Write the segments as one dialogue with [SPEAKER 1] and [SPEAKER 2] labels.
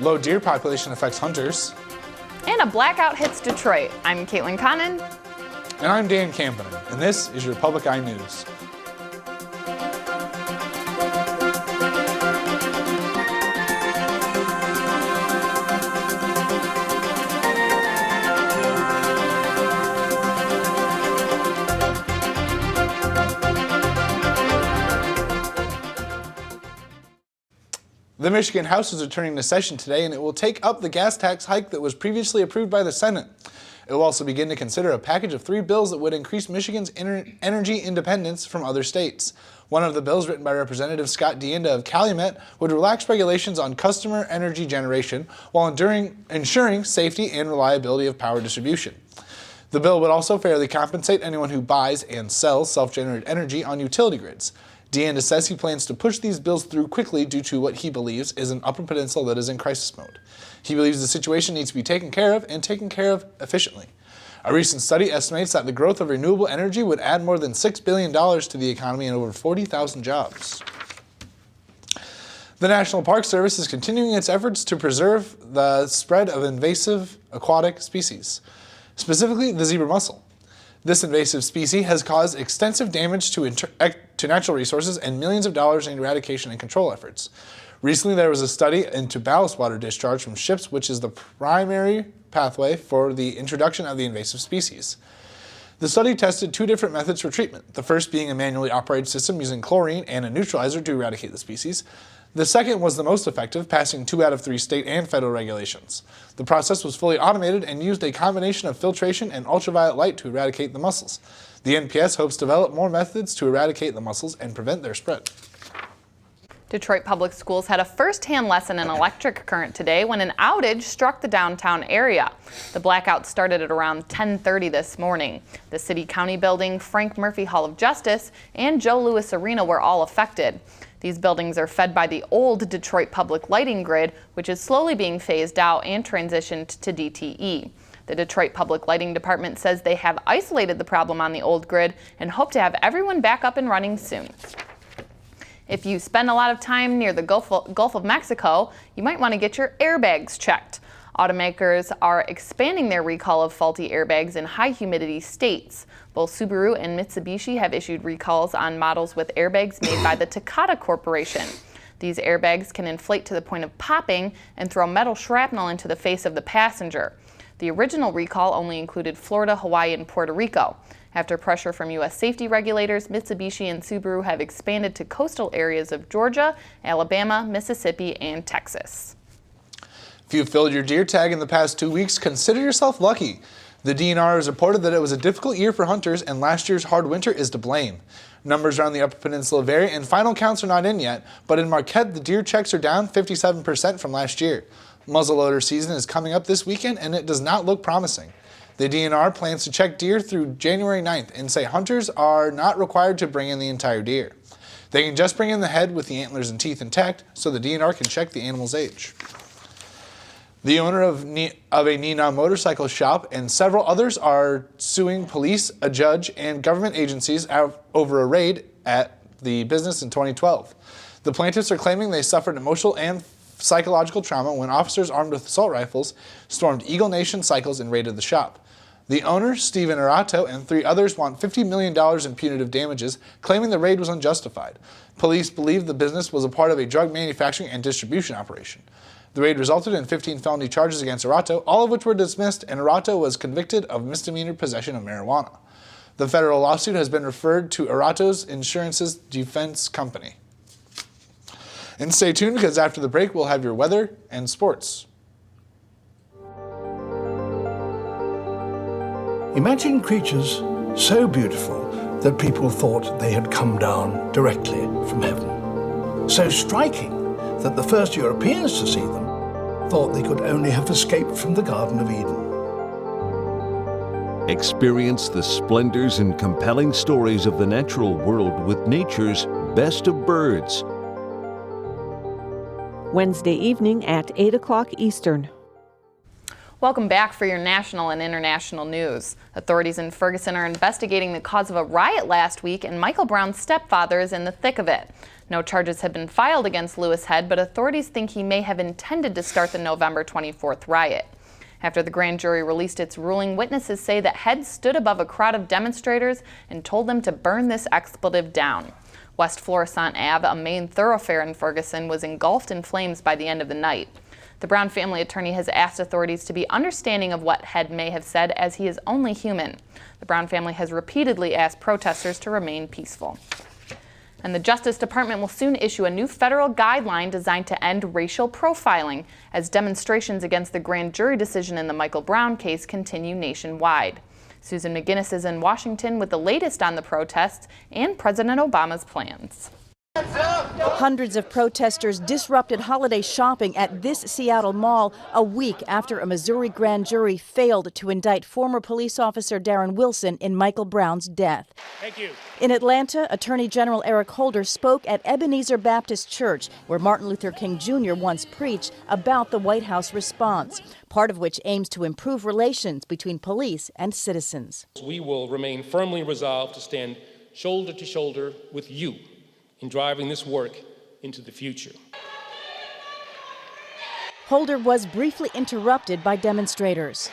[SPEAKER 1] Low deer population affects hunters.
[SPEAKER 2] And a blackout hits Detroit. I'm Caitlin Connon.
[SPEAKER 1] And I'm Dan Campanen, and this is your Public Eye News. The Michigan House is returning to session today, and it will take up the gas tax hike that was previously approved by the Senate. It will also begin to consider a package of 3 bills that would increase Michigan's energy independence from other states. One of the bills, written by Representative Scott DeInda of Calumet, would relax regulations on customer energy generation while ensuring safety and reliability of power distribution. The bill would also fairly compensate anyone who buys and sells self-generated energy on utility grids. DeInda says he plans to push these bills through quickly due to what he believes is an Upper Peninsula that is in crisis mode. He believes the situation needs to be taken care of and taken care of efficiently. A recent study estimates that the growth of renewable energy would add more than $6 billion to the economy and over 40,000 jobs. The National Park Service is continuing its efforts to preserve the spread of invasive aquatic species, specifically the zebra mussel. This invasive species has caused extensive damage to natural resources and millions of dollars in eradication and control efforts. Recently, there was a study into ballast water discharge from ships, which is the primary pathway for the introduction of the invasive species. The study tested 2 different methods for treatment, the first being a manually operated system using chlorine and a neutralizer to eradicate the species. The second was the most effective, passing 2 out of 3 state and federal regulations. The process was fully automated and used a combination of filtration and ultraviolet light to eradicate the mussels. The NPS hopes to develop more methods to eradicate the mussels and prevent their spread.
[SPEAKER 2] Detroit Public Schools had a first-hand lesson in electric current today when an outage struck the downtown area. The blackout started at around 10:30 this morning. The City-County Building, Frank Murphy Hall of Justice, and Joe Louis Arena were all affected. These buildings are fed by the old Detroit Public Lighting grid, which is slowly being phased out and transitioned to DTE. The Detroit Public Lighting Department says they have isolated the problem on the old grid and hope to have everyone back up and running soon. If you spend a lot of time near the Gulf of Mexico, you might want to get your airbags checked. Automakers are expanding their recall of faulty airbags in high humidity states. Both Subaru and Mitsubishi have issued recalls on models with airbags made by the Takata Corporation. These airbags can inflate to the point of popping and throw metal shrapnel into the face of the passenger. The original recall only included Florida, Hawaii, and Puerto Rico. After pressure from U.S. safety regulators, Mitsubishi and Subaru have expanded to coastal areas of Georgia, Alabama, Mississippi, and Texas.
[SPEAKER 1] If you've filled your deer tag in the past 2 weeks, consider yourself lucky. The DNR has reported that it was a difficult year for hunters and last year's hard winter is to blame. Numbers around the Upper Peninsula vary and final counts are not in yet, but in Marquette, the deer checks are down 57% from last year. Muzzleloader season is coming up this weekend and it does not look promising. The DNR plans to check deer through January 9th and say hunters are not required to bring in the entire deer. They can just bring in the head with the antlers and teeth intact so the DNR can check the animal's age. The owner of a Neenah motorcycle shop and several others are suing police, a judge, and government agencies over a raid at the business in 2012. The plaintiffs are claiming they suffered emotional and psychological trauma when officers armed with assault rifles stormed Eagle Nation Cycles and raided the shop. The owner, Steven Arato, and 3 others want $50 million in punitive damages, claiming the raid was unjustified. Police believe the business was a part of a drug manufacturing and distribution operation. The raid resulted in 15 felony charges against Arato, all of which were dismissed, and Arato was convicted of misdemeanor possession of marijuana. The federal lawsuit has been referred to Arato's Insurance's defense company. And stay tuned because after the break we'll have your weather and sports.
[SPEAKER 3] Imagine creatures so beautiful that people thought they had come down directly from heaven. So striking that the first Europeans to see them thought they could only have escaped from the Garden of Eden.
[SPEAKER 4] Experience the splendors and compelling stories of the natural world with nature's best of birds.
[SPEAKER 5] Wednesday evening at 8 o'clock Eastern.
[SPEAKER 2] Welcome back for your national and international news. Authorities in Ferguson are investigating the cause of a riot last week, and Michael Brown's stepfather is in the thick of it. No charges have been filed against Lewis Head, but authorities think he may have intended to start the November 24th riot. After the grand jury released its ruling, witnesses say that Head stood above a crowd of demonstrators and told them to burn this expletive down. West Florissant Ave, a main thoroughfare in Ferguson, was engulfed in flames by the end of the night. The Brown family attorney has asked authorities to be understanding of what Head may have said, as he is only human. The Brown family has repeatedly asked protesters to remain peaceful. And the Justice Department will soon issue a new federal guideline designed to end racial profiling as demonstrations against the grand jury decision in the Michael Brown case continue nationwide. Susan McGinnis is in Washington with the latest on the protests and President Obama's plans.
[SPEAKER 5] Hundreds of protesters disrupted holiday shopping at this Seattle mall a week after a Missouri grand jury failed to indict former police officer Darren Wilson in Michael Brown's death.
[SPEAKER 6] Thank you.
[SPEAKER 5] In Atlanta, Attorney General Eric Holder spoke at Ebenezer Baptist Church, where Martin Luther King Jr. once preached, about the White House response, part of which aims to improve relations between police and citizens.
[SPEAKER 6] We will remain firmly resolved to stand shoulder to shoulder with you in driving this work into the future.
[SPEAKER 5] Holder was briefly interrupted by demonstrators.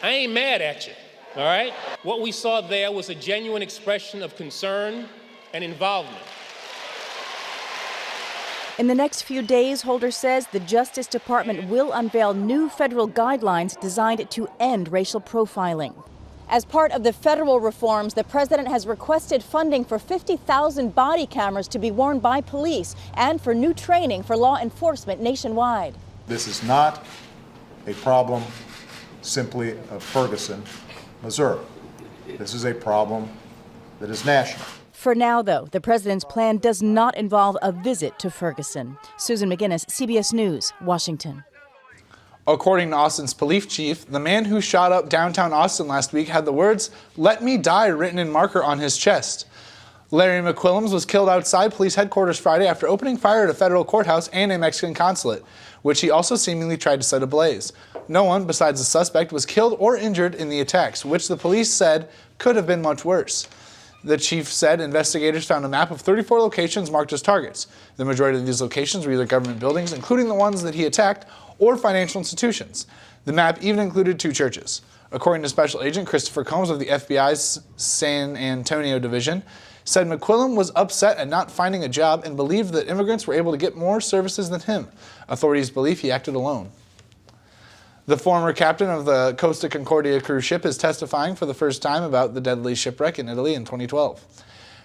[SPEAKER 6] I ain't mad at you, all right? What we saw there was a genuine expression of concern and involvement.
[SPEAKER 5] In the next few days, Holder says the Justice Department will unveil new federal guidelines designed to end racial profiling. As part of the federal reforms, the president has requested funding for 50,000 body cameras to be worn by police and for new training for law enforcement nationwide.
[SPEAKER 7] This is not a problem simply of Ferguson, Missouri. This is a problem that is national.
[SPEAKER 5] For now, though, the president's plan does not involve a visit to Ferguson. Susan McGinnis, CBS News, Washington.
[SPEAKER 1] According to Austin's police chief, the man who shot up downtown Austin last week had the words, "Let me die," written in marker on his chest. Larry McQuillams was killed outside police headquarters Friday after opening fire at a federal courthouse and a Mexican consulate, which he also seemingly tried to set ablaze. No one besides the suspect was killed or injured in the attacks, which the police said could have been much worse. The chief said investigators found a map of 34 locations marked as targets. The majority of these locations were either government buildings, including the ones that he attacked, or financial institutions. The map even included 2 churches. According to Special Agent Christopher Combs of the FBI's San Antonio Division, said McQuillan was upset at not finding a job and believed that immigrants were able to get more services than him. Authorities believe he acted alone. The former captain of the Costa Concordia cruise ship is testifying for the first time about the deadly shipwreck in Italy in 2012.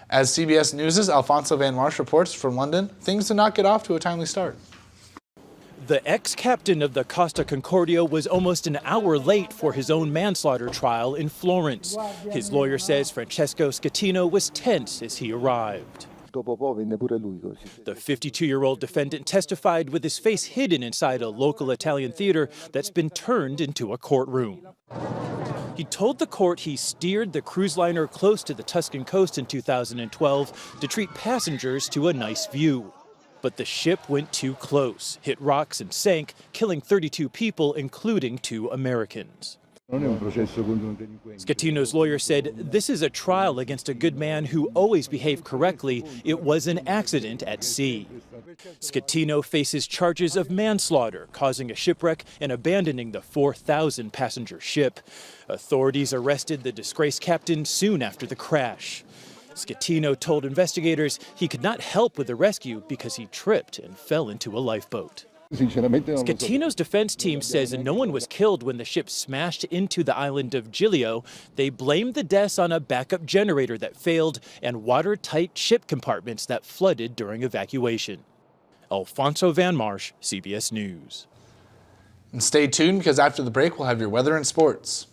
[SPEAKER 1] As CBS News' Alfonso Van Marsh reports from London, things did not get off to a timely start.
[SPEAKER 8] The ex-captain of the Costa Concordia was almost an hour late for his own manslaughter trial in Florence. His lawyer says Francesco Schettino was tense as he arrived. The 52-year-old defendant testified with his face hidden inside a local Italian theater that's been turned into a courtroom. He told the court he steered the cruise liner close to the Tuscan coast in 2012 to treat passengers to a nice view. But the ship went too close, hit rocks and sank, killing 32 people, including 2 Americans. Schettino's lawyer said, "This is a trial against a good man who always behaved correctly. It was an accident at sea." Schettino faces charges of manslaughter, causing a shipwreck and abandoning the 4,000-passenger ship. Authorities arrested the disgraced captain soon after the crash. Schettino told investigators he could not help with the rescue because he tripped and fell into a lifeboat. Schettino's defense team says no one was killed when the ship smashed into the island of Giglio. They blamed the deaths on a backup generator that failed and watertight ship compartments that flooded during evacuation. Alfonso Van Marsh, CBS News.
[SPEAKER 1] And stay tuned, because after the break, we'll have your weather and sports.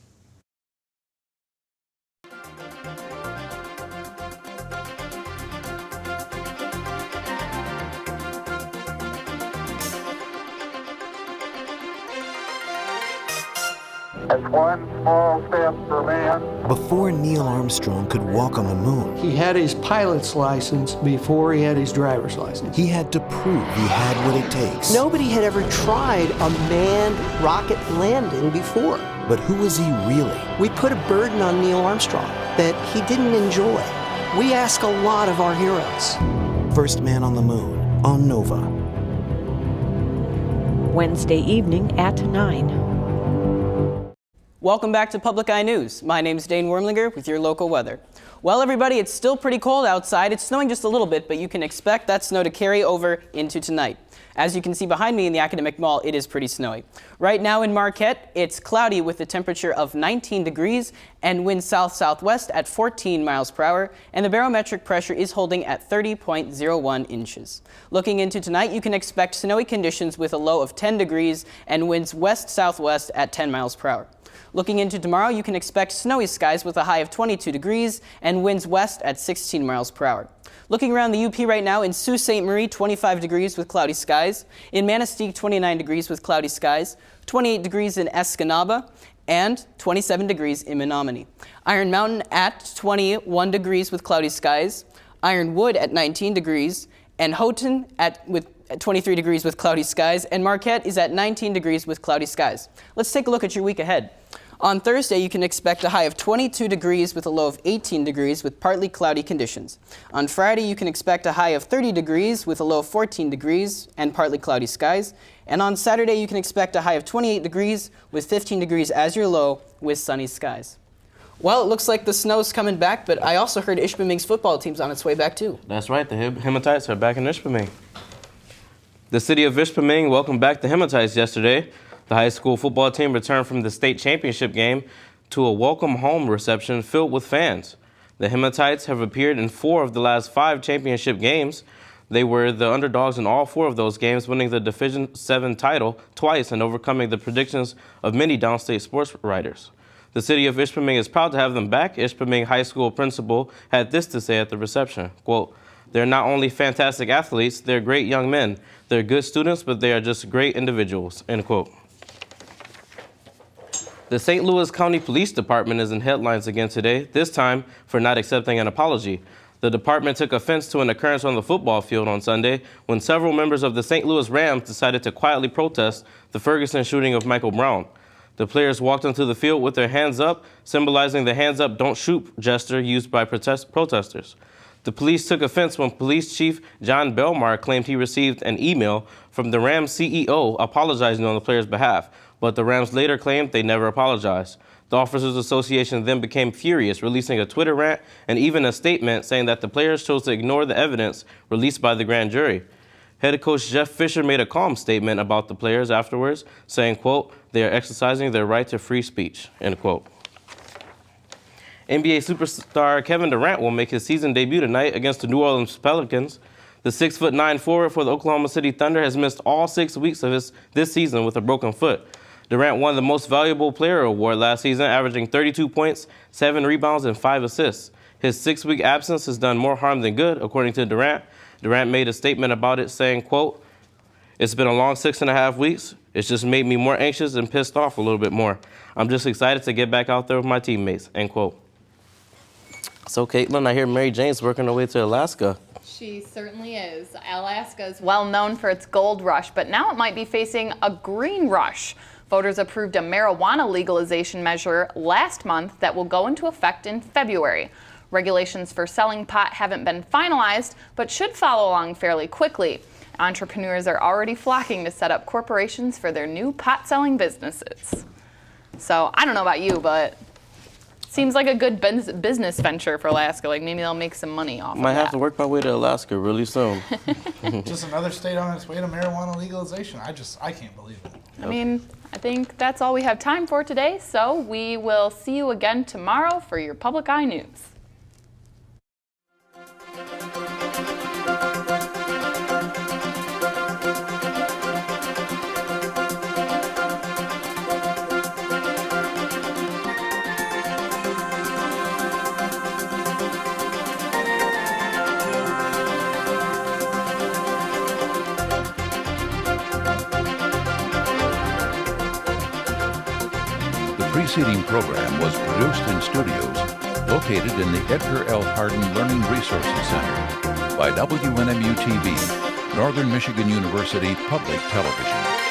[SPEAKER 9] That's one small step for man.
[SPEAKER 10] Before Neil Armstrong could walk on the moon,
[SPEAKER 11] he had his pilot's license before he had his driver's license.
[SPEAKER 10] He had to prove he had what it takes.
[SPEAKER 12] Nobody had ever tried a manned rocket landing before.
[SPEAKER 10] But who was he really?
[SPEAKER 12] We put a burden on Neil Armstrong that he didn't enjoy. We ask a lot of our heroes.
[SPEAKER 10] First man on the moon, on Nova.
[SPEAKER 5] Wednesday evening at 9.
[SPEAKER 13] Welcome back to Public Eye News. My name is Dane Wormlinger with your local weather. Well, everybody, it's still pretty cold outside. It's snowing just a little bit, but you can expect that snow to carry over into tonight. As you can see behind me in the Academic Mall, it is pretty snowy. Right now in Marquette, it's cloudy with a temperature of 19 degrees and wind south-southwest at 14 miles per hour, and the barometric pressure is holding at 30.01 inches. Looking into tonight, you can expect snowy conditions with a low of 10 degrees and winds west-southwest at 10 miles per hour. Looking into tomorrow, you can expect snowy skies with a high of 22 degrees and winds west at 16 miles per hour. Looking around the UP right now, in Sault Ste. Marie, 25 degrees with cloudy skies. In Manistee, 29 degrees with cloudy skies. 28 degrees in Escanaba, and 27 degrees in Menominee. Iron Mountain at 21 degrees with cloudy skies. Ironwood at 19 degrees. And Houghton with 23 degrees with cloudy skies. And Marquette is at 19 degrees with cloudy skies. Let's take a look at your week ahead. On Thursday, you can expect a high of 22 degrees with a low of 18 degrees with partly cloudy conditions. On Friday, you can expect a high of 30 degrees with a low of 14 degrees and partly cloudy skies. And on Saturday, you can expect a high of 28 degrees with 15 degrees as your low with sunny skies. Well, it looks like the snow's coming back, but I also heard Ishpeming's football team's on its way back too.
[SPEAKER 14] That's right, the Hematites are back in Ishpeming. The city of Ishpeming welcomed back the Hematites yesterday. The high school football team returned from the state championship game to a welcome home reception filled with fans. The Hematites have appeared in 4 of the last 5 championship games. They were the underdogs in all 4 of those games, winning the Division 7 title twice and overcoming the predictions of many downstate sports writers. The city of Ishpeming is proud to have them back. Ishpeming High School principal had this to say at the reception, quote, "They're not only fantastic athletes, they're great young men. They're good students, but they are just great individuals," end quote. The St. Louis County Police Department is in headlines again today, this time for not accepting an apology. The department took offense to an occurrence on the football field on Sunday when several members of the St. Louis Rams decided to quietly protest the Ferguson shooting of Michael Brown. The players walked onto the field with their hands up, symbolizing the hands up, don't shoot gesture used by protesters. The police took offense when Police Chief John Belmar claimed he received an email from the Rams CEO apologizing on the players' behalf, but the Rams later claimed they never apologized. The Officers Association then became furious, releasing a Twitter rant and even a statement saying that the players chose to ignore the evidence released by the grand jury. Head coach Jeff Fisher made a calm statement about the players afterwards, saying, quote, "They are exercising their right to free speech," end quote. NBA superstar Kevin Durant will make his season debut tonight against the New Orleans Pelicans. The 6'9" forward for the Oklahoma City Thunder has missed all 6 weeks of this season with a broken foot. Durant won the Most Valuable Player award last season, averaging 32 points, 7 rebounds, and 5 assists. His 6-week absence has done more harm than good, according to Durant. Durant made a statement about it saying, quote, "It's been a long 6.5 weeks. It's just made me more anxious and pissed off a little bit more. I'm just excited to get back out there with my teammates," end quote. So, Caitlin, I hear Mary Jane's working her way to Alaska.
[SPEAKER 2] She certainly is. Alaska is well known for its gold rush, but now it might be facing a green rush. Voters approved a marijuana legalization measure last month that will go into effect in February. Regulations for selling pot haven't been finalized, but should follow along fairly quickly. Entrepreneurs are already flocking to set up corporations for their new pot-selling businesses. So I don't know about you, but seems like a good business venture for Alaska. Like maybe they'll make some money off of that.
[SPEAKER 14] Might have to work my way to Alaska really soon.
[SPEAKER 1] Just another state on its way to marijuana legalization. I can't believe it.
[SPEAKER 2] I mean, I think that's all we have time for today, so we will see you again tomorrow for your Public Eye News.
[SPEAKER 15] preceding program was produced in studios located in the Edgar L. Hardin Learning Resources Center by WNMU-TV, Northern Michigan University Public Television.